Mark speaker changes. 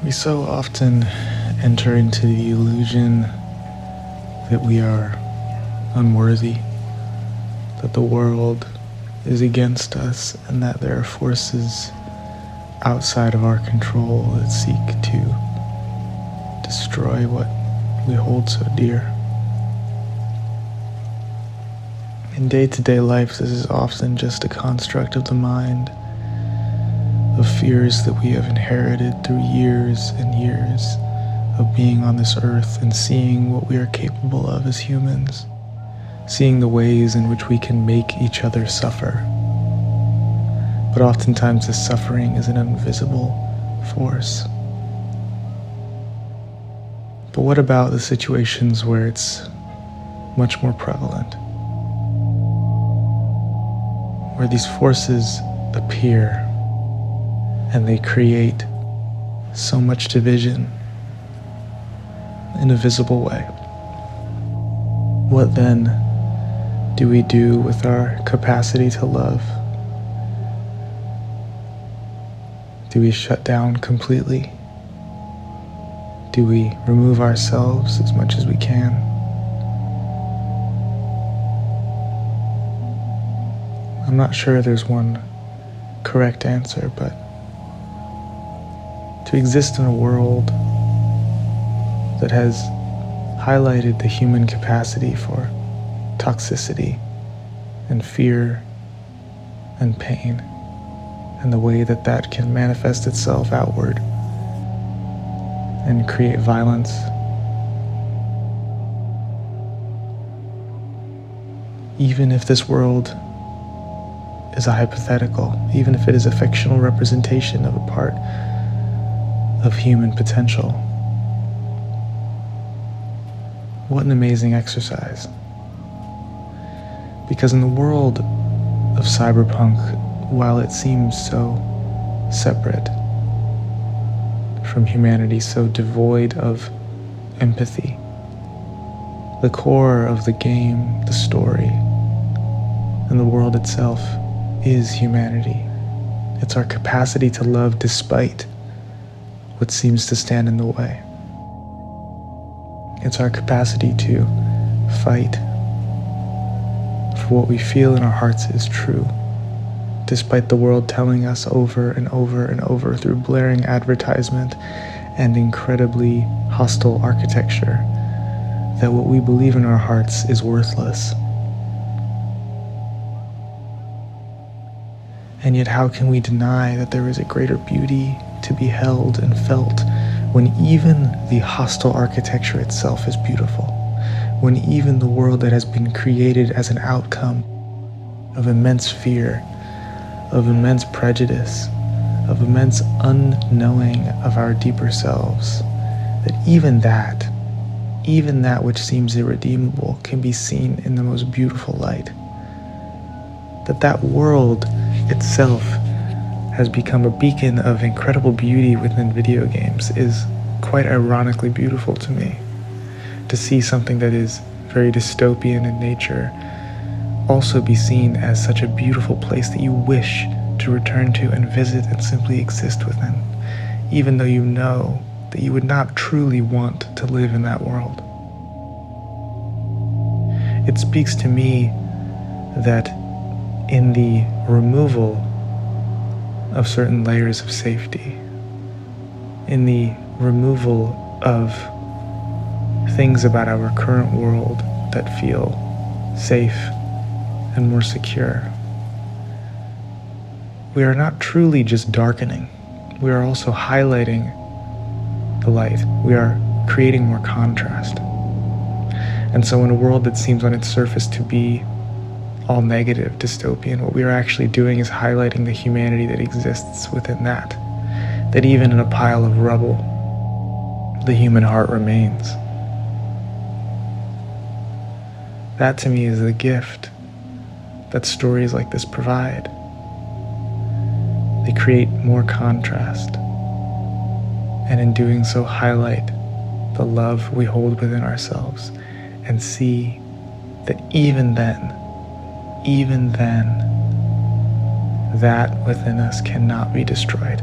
Speaker 1: We so often enter into the illusion that we are unworthy, that the world is against us, and that there are forces outside of our control that seek to destroy what we hold so dear. In day-to-day life, this is often just a construct of the mind, of fears that we have inherited through years and years of being on this earth and seeing what we are capable of as humans, seeing the ways in which we can make each other suffer. But oftentimes this suffering is an invisible force. But what about the situations where it's much more prevalent? Where these forces appear and they create so much division in a visible way. What then do we do with our capacity to love? Do we shut down completely? Do we remove ourselves as much as we can? I'm not sure there's one correct answer, but to exist in a world that has highlighted the human capacity for toxicity and fear and pain, and the way that that can manifest itself outward and create violence. Even if this world is a hypothetical, even if it is a fictional representation of a part of human potential, what an amazing exercise. Because in the world of cyberpunk, while it seems so separate from humanity, so devoid of empathy, the core of the game, the story, and the world itself is humanity. It's our capacity to love despite what seems to stand in the way. It's our capacity to fight for what we feel in our hearts is true, despite the world telling us over and over and over through blaring advertisement and incredibly hostile architecture that what we believe in our hearts is worthless. And yet how can we deny that there is a greater beauty to be held and felt when even the hostile architecture itself is beautiful, when even the world that has been created as an outcome of immense fear, of immense prejudice, of immense unknowing of our deeper selves, that even that which seems irredeemable can be seen in the most beautiful light. That world itself has become a beacon of incredible beauty within video games is quite ironically beautiful to me. To see something that is very dystopian in nature also be seen as such a beautiful place that you wish to return to and visit and simply exist within, even though you know that you would not truly want to live in that world. It speaks to me that in the removal of certain layers of safety, in the removal of things about our current world that feel safe and more secure, we are not truly just darkening, we are also highlighting the light. We are creating more contrast. And so in a world that seems on its surface to be all negative, dystopian, what we are actually doing is highlighting the humanity that exists within that even in a pile of rubble, the human heart remains. That to me is the gift that stories like this provide. They create more contrast, and in doing so highlight the love we hold within ourselves and see that even then, that within us cannot be destroyed.